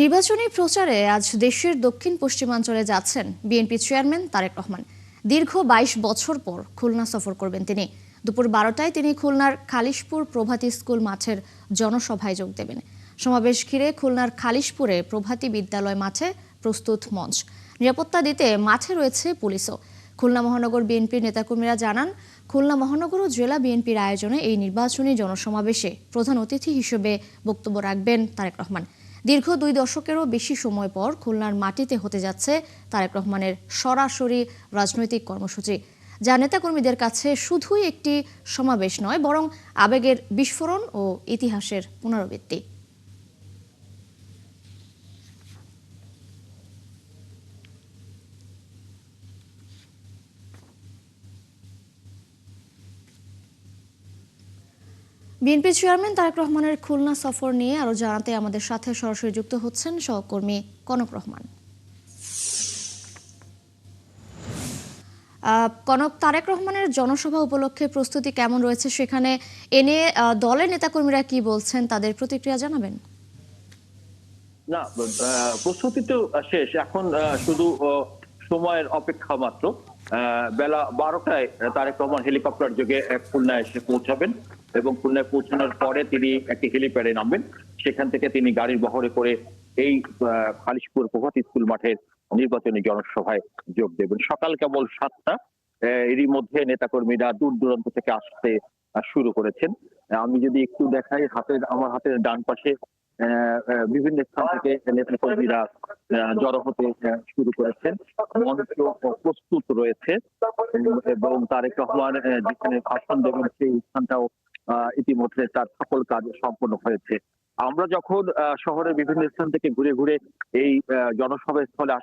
নির্বাচনী প্রচারে আজ দেশের দক্ষিণ পশ্চিমাঞ্চলে যাচ্ছেন বিএনপি চেয়ারম্যান তারেক রহমান। দীর্ঘ ২২ বছর পর খুলনা সফর করবেন তিনি। দুপুর ১২টায় তিনি খুলনার খালিশপুর প্রভাতী স্কুল মাঠের জনসভায় যোগ দেবেন। সমাবেশ ঘিরে খুলনার খালিশপুরে প্রভাতী বিদ্যালয় মাঠে প্রস্তুত মঞ্চ। নিরাপত্তা দিতে মাঠে রয়েছে পুলিশও। খুলনা মহানগর বিএনপির নেতাকর্মীরা জানান, খুলনা মহানগর ও জেলা বিএনপির আয়োজনে এই নির্বাচনী জনসমাবেশে প্রধান অতিথি হিসেবে বক্তব্য রাখবেন তারেক রহমান। দীর্ঘ ২ দশকেরও বেশি সময় পর খুলনার মাটিতে হতে যাচ্ছে তারেক রহমানের সরাসরি রাজনৈতিক কর্মসূচি, যা নেতাকর্মীদের কাছে শুধুই একটি সমাবেশ নয়, বরং আবেগের বিস্ফোরণ ও ইতিহাসের পুনরাবৃত্তি। বিএনপি চেয়ারম্যান তারেক রহমানের খুলনা সফর নিয়ে আরো জানাতে আমাদের সাথে সরাসরি যুক্ত হচ্ছেন সহকর্মী কনক রহমান। কনক, তারেক রহমানের জনসভা উপলক্ষে প্রস্তুতি কেমন রয়েছে, সেখানে এনে দলের নেতাকর্মীরা কি বলছেন, তাদের প্রতিক্রিয়া জানাবেন? না, প্রস্তুতি তো শেষ, এখন শুধু সময়ের অপেক্ষা মাত্র। বেলা ১২টায় তারেক রহমান হেলিকপ্টার যোগে খুলনায় এসে পৌঁছাবেন এবং খুলনায় পৌঁছানোর পরে তিনি একটি হেলিপ্যাডে নামবেন। সেখান থেকে তিনি গাড়ির বহরে করে এই খালিশপুর প্রভাতী স্কুল মাঠের নির্বাচনী জনসভায় যোগ দেবেন। সকাল কেবল ৭টা, এরই মধ্যে নেতাকর্মীরা দূর দূরান্ত থেকে আসতে শুরু করেছেন। আমি যদি একটু দেখাই, আমার হাতের ডান পাশে বিভিন্ন স্থান থেকে নেতাকর্মীরা জড়ো হতে শুরু করেছেন। মঞ্চ প্রস্তুত রয়েছে এবং তারেক রহমান যেখানে ভাষণ দেবেন সেই স্থানটাও ইতিমধ্যে তার সকল কাজ সম্পন্ন হয়েছে। আমরা যখন শহরের বিভিন্ন স্থান থেকে ঘুরে ঘুরে এই জনসভা স্থলে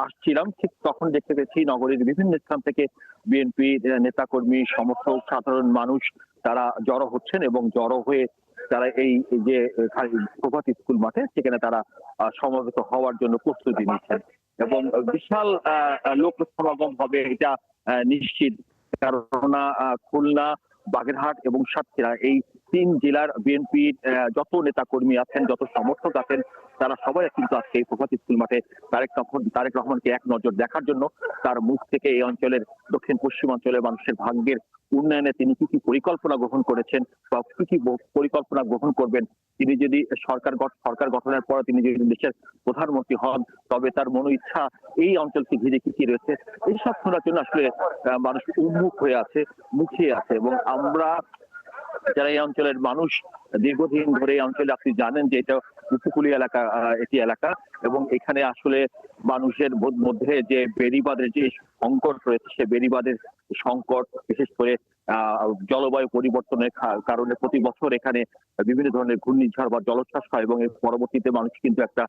আসছিলাম, ঠিক তখন দেখতে পেয়েছি নগরীর বিভিন্ন স্থান থেকে বিএনপি নেতাকর্মী, সমর্থক, সাধারণ মানুষ তারা জড়ো হচ্ছেন এবং জড়ো হয়ে তারা এই যে প্রভাত স্কুল মাঠে সেখানে তারা সমবেত হওয়ার জন্য প্রস্তুতি নিচ্ছেন এবং বিশাল লোক সমাগম হবে এটা নিশ্চিত। কেননা খুলনা, বাগেরহাট এবং সাতক্ষীরা এই ৩ জেলার বিএনপির যত নেতা কর্মী আছেন, যত সমর্থক আছেন, তারা সবাই কিন্তু আজকে এই প্রভাত স্কুল মাঠে তারেক রহমানকে এক নজর দেখার জন্য, তার মুখ থেকে এই অঞ্চলের দক্ষিণ পশ্চিমাঞ্চলের মানুষের ভাগ্যের উন্নয়নে তিনি কি কি পরিকল্পনা গ্রহণ করেছেন বা কি কি পরিকল্পনা গ্রহণ করবেন, তিনি যদি সরকার গঠনের পর তিনি যদি দেশের প্রধানমন্ত্রী হন, তবে তার মনো ইচ্ছা এই অঞ্চলকে ঘিরে কি কি রয়েছে, এইসব শোনার জন্য আসলে মানুষ উন্মুখ হয়ে আছে, মুখিয়ে আছে। এবং আমরা যারা এই অঞ্চলের মানুষ, দীর্ঘদিন ধরে এই অঞ্চলে, আপনি জানেন যে এটা উপকূলীয় এলাকা, এটি এলাকা এবং এখানে আসলে মানুষের মধ্যে যে বেড়িবাঁধের যে সংকট রয়েছে, সে বেড়িবাঁধের সংকট, বিশেষ করে জলবায়ু পরিবর্তনের কারণে প্রতি বছর এখানে বিভিন্ন ধরনের ঘূর্ণিঝড় বা জলোচ্ছ্বাস হয় এবং এর পরবর্তীতে মানুষ কিন্তু একটা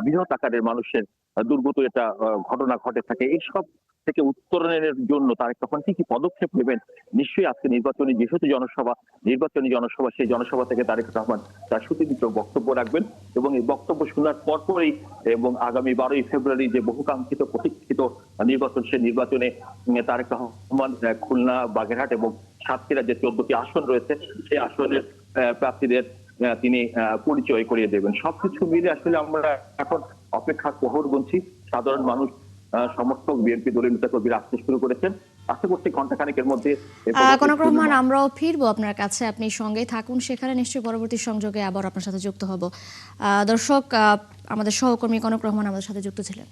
বৃহৎ আকারের মানুষের দুর্গত একটা ঘটনা ঘটে থাকে। এইসব থেকে উত্তরণের জন্য তারেক রহমান কি কি পদক্ষেপ নেবেন, নিশ্চয়ই আজকে নির্বাচনী জনসভা সেই জনসভা থেকে তারেক রহমান তার সুচিন্তিত বক্তব্য রাখবেন এবং এই বক্তব্য শোনার পরপরই এবং আগামী 12ই ফেব্রুয়ারি যে বহুকাঙ্ক্ষিত প্রতীক্ষিত নির্বাচন, সেই নির্বাচনে তারেক রহমান খুলনা, বাগেরহাট এবং সাতক্ষীরা যে 14টি আসন রয়েছে, সেই আসনের প্রার্থীদের তিনি পরিচয় করিয়ে দেবেন। সবকিছু মিলে আসলে আমরা এখন অপেক্ষার প্রহর গুনছি। সাধারণ মানুষ, সমর্থক, বিএনপি দলের নেতাকর্মীরা আসতে শুরু করেছেন। আশা করছি ঘন্টাখানেকের মধ্যে। কনক রহমান, আমরাও ফিরবো আপনার কাছে, আপনি সঙ্গেই থাকুন সেখানে, নিশ্চয়ই পরবর্তী সংযোগে আবার আপনার সাথে যুক্ত হব। দর্শক, আমাদের সহকর্মী কনক রহমান আমাদের সাথে যুক্ত ছিলেন।